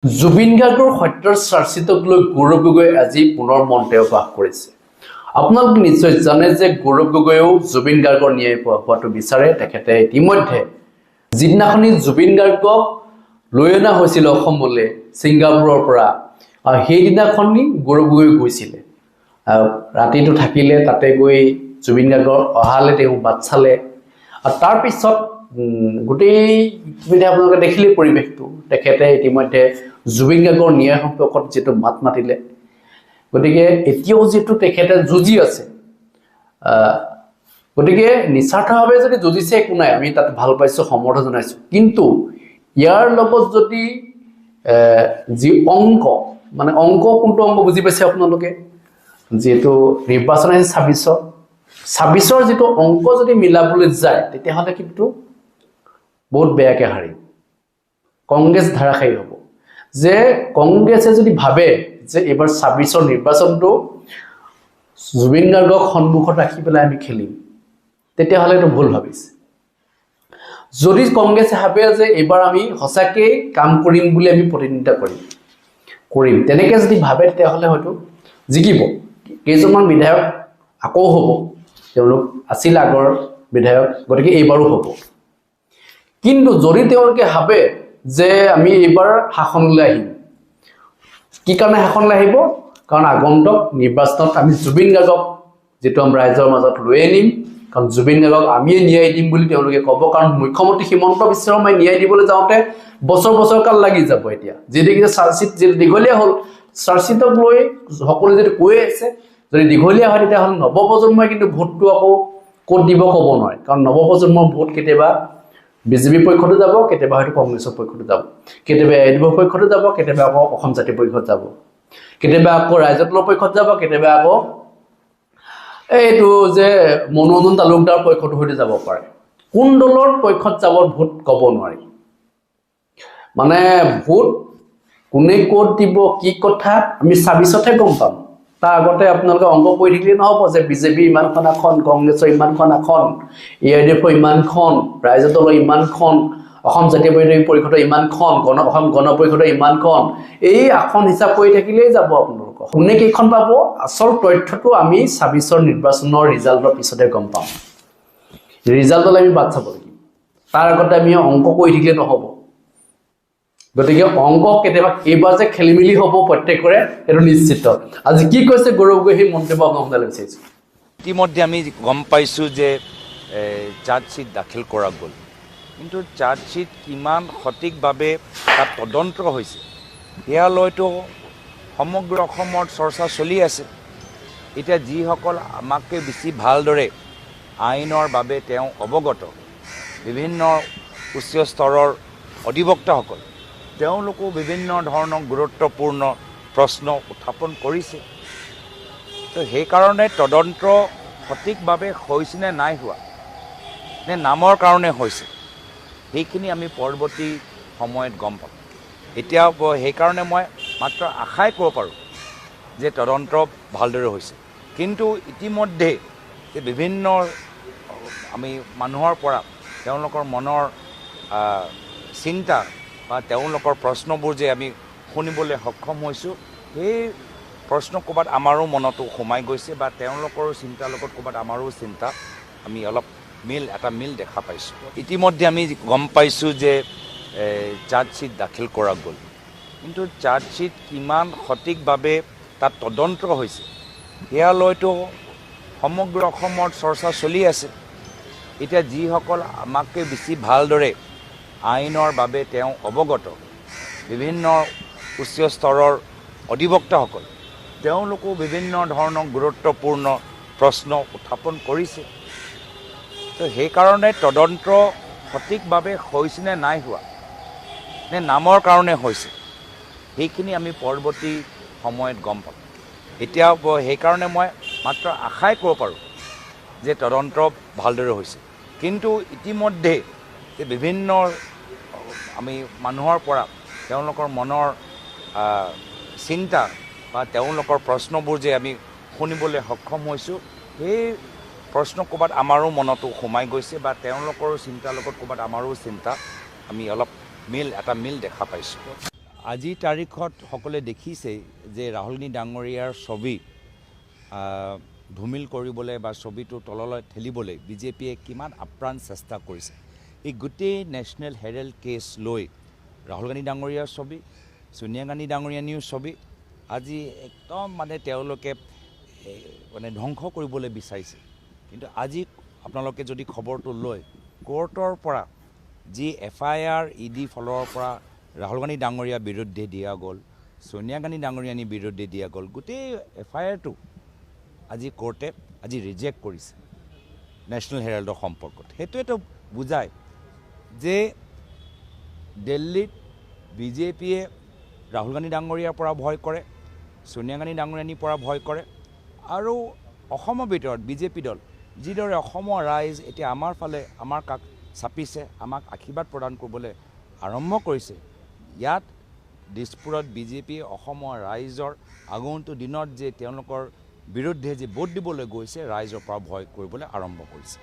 জুবিন গাৰ্গৰ হত্যাৰ চাৰ্জশ্বিটক লৈ গৌৰৱ গগৈ আজি পুনৰ মন্তব্য প্ৰকাশ কৰিছে। আপোনালোকে নিশ্চয় জানে যে গৌৰৱ গগৈও জুবিন গাৰ্গৰ ন্যায় পোৱাটো বিচাৰে। তেখেতে ইতিমধ্যে যিদিনাখনি জুবিন গাৰ্গক লৈ অনা হৈছিল অসমলৈ ছিংগাপুৰৰ পৰা, সেইদিনাখনি গৌৰৱ গগৈ গৈছিলে, ৰাতিটো থাকিলে, তাতে গৈ জুবিন গাৰ্গৰ অহালে তেওঁ বাট চালে। আৰু তাৰপিছত গোটেই আপোনালোকে দেখিলে পৰিৱেশটো, তেখেতে ইতিমধ্যে জুবিন গাৰ্গৰ ন্যায় সম্পৰ্কত যেটো মাত মাতিলে। গতিকে এতিয়াও যেটো তেখেতে যুঁজি আছে, গতিকে নিস্বাৰ্থভাৱে যদি যুঁজিছে একো নাই, আমি তাত ভাল পাইছোঁ, সমৰ্থন জনাইছোঁ। কিন্তু ইয়াৰ লগত যদি যি অংক, মানে অংক কোনটো অংক বুজি পাইছে আপোনালোকে, যেটো নিৰ্বাচন আছে ২৬ৰ যেটো অংক যদি মিলাবলৈ যায়, তেতিয়াহ'লে কিন্তু বহুত বেয়াকে হাৰিব, কংগ্ৰেছ ধাৰাশায়ী হ'ব। যে কংগ্ৰেছে যদি ভাবে যে এইবাৰ ২৬ৰ নিৰ্বাচনটো জুবিন গাৰ্গক সন্মুখত ৰাখি পেলাই আমি খেলিম, তেতিয়াহ'লে এইটো ভুল ভাবিছে। যদি কংগ্ৰেছে ভাবে যে এইবাৰ আমি সঁচাকৈ কাম কৰিম বুলি আমি প্ৰতিনিধিত্ব কৰিম, তেনেকৈ যদি ভাবে, তেতিয়াহ'লে হয়তো জিকিব। কেইজনমান বিধায়ক আকৌ হ'ব, তেওঁলোক আছিল আগৰ বিধায়ক, গতিকে এইবাৰো হ'ব। কিন্তু যদি তেওঁলোকে ভাবে যে আমি এইবাৰ শাসনলৈ আহিম, কি কাৰণে শাসনলৈ আহিব? কাৰণ আগন্তুক নিৰ্বাচনত আমি জুবিন গাৰ্গক যেটো আমি ৰাইজৰ মাজত লৈ আনিম, কাৰণ জুবিন গাৰ্গক আমিয়ে ন্যায় দিম বুলি তেওঁলোকে ক'ব। কাৰণ মুখ্যমন্ত্ৰী হিমন্ত বিশ্ব শৰ্মাই ন্যায় দিবলৈ যাওঁতে বছৰ কাল লাগি যাব। এতিয়া যিহেতু চাৰ্জশ্বিট যেটো দীঘলীয়া হ'ল, চাৰ্জশ্বিটক লৈ সকলোৱে যদি কৈ আছে, যদি দীঘলীয়া হয়, তেতিয়াহ'লে নৱপ্ৰজন্মই কিন্তু ভোটটো আকৌ ক'ত দিব ক'ব নোৱাৰে। কাৰণ নৱপ্ৰজন্মৰ ভোট কেতিয়াবা বিজেপিৰ পক্ষতো যাব, কেতিয়াবা হয়তো কংগ্ৰেছৰ পক্ষতো যাব, কেতিয়াবা এডিবৰ পক্ষতো যাব, কেতিয়াবা আকৌ অসম জাতীয় পক্ষত যাব, কেতিয়াবা আকৌ ৰাইজৰ দলৰ পক্ষত যাব, কেতিয়াবা আকৌ এইটো যে মনোৰঞ্জন তালুকদাৰ পক্ষতো হয়তো যাব পাৰে। কোন দলৰ পক্ষত যাব ভোট ক'ব নোৱাৰি। মানে ভোট কোনে ক'ত দিব, কি কথা আমি ২৬তহে গম পাম। তাৰ আগতে আপোনালোকে অংক কৰি থাকিলে নহ'ব যে বিজেপি ইমানখন আসন, কংগ্ৰেছৰ ইমানখন আসন, এআইডিএফৰ ইমানখন, ৰাইজৰ দলৰ ইমানখন, অসম জাতীয় পৰিষদৰ ইমানখন, অসম গণ পৰিষদৰ ইমানখন, এই আসন হিচাপ কৰি থাকিলেই যাব আপোনালোকৰ। কোনে কেইখন পাব, আচল তথ্যটো আমি ২৬ৰ নিৰ্বাচনৰ ৰিজাল্টৰ পিছতে গম পাম। ৰিজাল্টলৈ আমি বাট চাব লাগিব, তাৰ আগতে আমি অংক কৰি থাকিলে নহ'ব। গতিকে অংক কেতিয়াবা এইবাৰ যে খেলি মেলি হ'ব প্ৰত্যেকৰে, এইটো নিশ্চিত। আজি কি কৈছে গৌৰৱ গগৈ, সেই মন্তব্য আপোনালোকে বিচাৰিছোঁ। ইতিমধ্যে আমি গম পাইছোঁ যে চাৰ্জশ্বিট দাখিল কৰা গ'ল, কিন্তু চাৰ্জশ্বিট কিমান সঠিকভাৱে তাত তদন্ত হৈছে সেয়া লৈতো সমগ্ৰ অসমত চৰ্চা চলি আছে। এতিয়া যিসকল আমাতকৈ বেছি ভালদৰে আইনৰ বাবে তেওঁ অৱগত, বিভিন্ন উচ্চ স্তৰৰ অধিবক্তাসকল, তেওঁলোকো বিভিন্ন ধৰণৰ গুৰুত্বপূৰ্ণ প্ৰশ্ন উত্থাপন কৰিছে। তো সেইকাৰণে তদন্ত সঠিকভাৱে হৈছেনে নাই হোৱা, নে নামৰ কাৰণে হৈছে, সেইখিনি আমি পৰৱৰ্তী সময়ত গম পাম। এতিয়া সেইকাৰণে মই মাত্ৰ আশাই ক'ব পাৰোঁ যে তদন্ত ভালদৰে হৈছে। কিন্তু ইতিমধ্যে বিভিন্ন আমি মানুহৰ পৰা তেওঁলোকৰ মনৰ চিন্তা বা তেওঁলোকৰ প্ৰশ্নবোৰ যে আমি শুনিবলৈ সক্ষম হৈছোঁ, সেই প্ৰশ্ন ক'ৰবাত আমাৰো মনতো সোমাই গৈছে, বা তেওঁলোকৰো চিন্তাৰ লগত ক'ৰবাত আমাৰো চিন্তা, আমি অলপ এটা মিল দেখা পাইছোঁ। ইতিমধ্যে আমি গম পাইছোঁ যে চাৰ্জশ্বিট দাখিল কৰা গ'ল, কিন্তু চাৰ্জশ্বিট কিমান সঠিকভাৱে তাত তদন্ত হৈছে সেয়া লৈতো সমগ্ৰ অসমত চৰ্চা চলি আছে। এতিয়া যিসকল আমাতকৈ বেছি ভালদৰে আইনৰ বাবে তেওঁ অৱগত, বিভিন্ন উচ্চ স্তৰৰ অধিবক্তাসকল, তেওঁলোকো বিভিন্ন ধৰণৰ গুৰুত্বপূৰ্ণ প্ৰশ্ন উত্থাপন কৰিছে। তো সেইকাৰণে তদন্ত সঠিকভাৱে হৈছেনে নাই হোৱা, নে নামৰ কাৰণে হৈছে, সেইখিনি আমি পৰৱৰ্তী সময়ত গম পাম। এতিয়া সেইকাৰণে মই মাত্ৰ আশাই ক'ব পাৰোঁ যে তদন্ত ভালদৰে হৈছে। কিন্তু ইতিমধ্যে বিভিন্ন আমি মানুহৰ পৰা তেওঁলোকৰ মনৰ চিন্তা বা তেওঁলোকৰ প্ৰশ্নবোৰ যে আমি শুনিবলৈ সক্ষম হৈছোঁ, সেই প্ৰশ্ন ক'ৰবাত আমাৰো মনতো সোমাই গৈছে, বা তেওঁলোকৰ চিন্তাৰ লগত ক'ৰবাত আমাৰো চিন্তা, আমি অলপ এটা মিল দেখা পাইছোঁ। আজিৰ তাৰিখত সকলোৱে দেখিছে যে ৰাহুল গান্ধী ডাঙৰীয়াৰ ছবি ধুমিল কৰিবলৈ বা ছবিটো তললৈ ঠেলিবলৈ বিজেপিয়ে কিমান আপ্ৰাণ চেষ্টা কৰিছে। এই গোটেই নেশ্যনেল হেৰাল্ড কেছ লৈ ৰাহুল গান্ধী ডাঙৰীয়াৰ ছবি, ছোনিয়া গান্ধী ডাঙৰীয়ানীৰ ছবি আজি একদম মানে তেওঁলোকে মানে ধ্বংস কৰিবলৈ বিচাৰিছে। কিন্তু আজি আপোনালোকে যদি খবৰটো লয়, কোৰ্টৰ পৰা যি FIR ED ফালৰ পৰা ৰাহুল গান্ধী ডাঙৰীয়াৰ বিৰুদ্ধে দিয়া গ'ল, ছোনিয়া গান্ধী ডাঙৰীয়ানীৰ বিৰুদ্ধে দিয়া গ'ল, গোটেই FIRটো আজি কোৰ্টে আজি ৰিজেক্ট কৰিছে নেশ্যনেল হেৰাল্ডৰ সম্পৰ্কত। সেইটোৱেতো বুজায় যে দিল্লীত বিজেপিয়ে ৰাহুল গান্ধী ডাঙৰীয়াৰ পৰা ভয় কৰে, ছোনিয়া গান্ধী ডাঙৰীয়ানীৰ পৰা ভয় কৰে, আৰু অসমৰ ভিতৰত বিজেপি দল যিদৰে অসমৰ ৰাইজ এতিয়া আমাৰ ফালে আমাৰ কাষ চাপিছে, আমাক আশীৰ্বাদ প্ৰদান কৰিবলৈ আৰম্ভ কৰিছে, ইয়াত দিছপুৰত বিজেপিয়ে অসমৰ ৰাইজৰ আগন্তুক দিনত যে তেওঁলোকৰ বিৰুদ্ধে যে ভোট দিবলৈ গৈছে, ৰাইজৰ পৰা ভয় কৰিবলৈ আৰম্ভ কৰিছে।